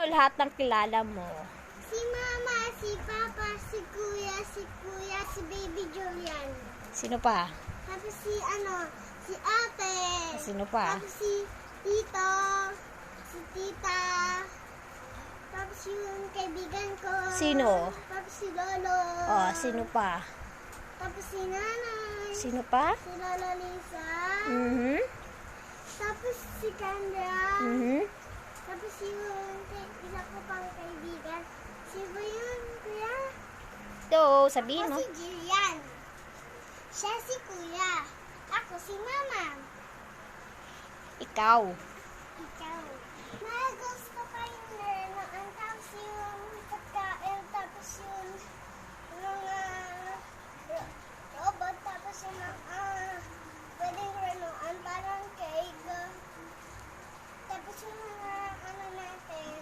lahat ng kilala mo. Si Mama, si Papa, si Kuya, si Baby Julian. Sino pa? Tapos si Ate. Sino pa? Tapos si Tito, si Tita. Tapos yung kaibigan ko. Sino? Tapos si Lolo. Oh, sino pa? Tapos si Nanay. Sino pa? Si Lolo Lisa. Tapos si Kendra. Tapos yung isa ko pang kaibigan. Si ba yun, Kuya? So, sabihin Ako mo. si Jillian. Siya si Kuya. Ako si Mama. Ikaw. Ikaw. Nagos ko pa yung learnoan. Tapos yung pagkain. Tapos yung mga robot. Tapos yung mga pwedeng learnoan. Parang cake. Tapos yung mga natin.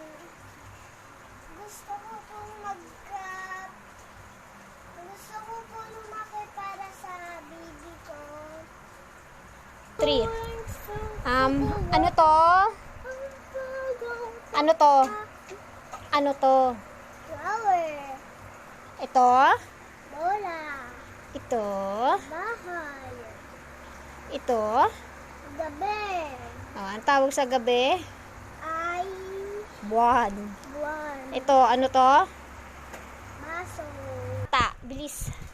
Gusto ko pong gusto ko po lumaki para sa baby ko. 3. Ano to? Ano to? Ano to? Flower. Ito? Bola. Ito? Bahay. Ito? Gabi. Oh, ang tawag sa gabi? Ay. Buwan. Buwan. Ito, ano to? Baso. Bilis.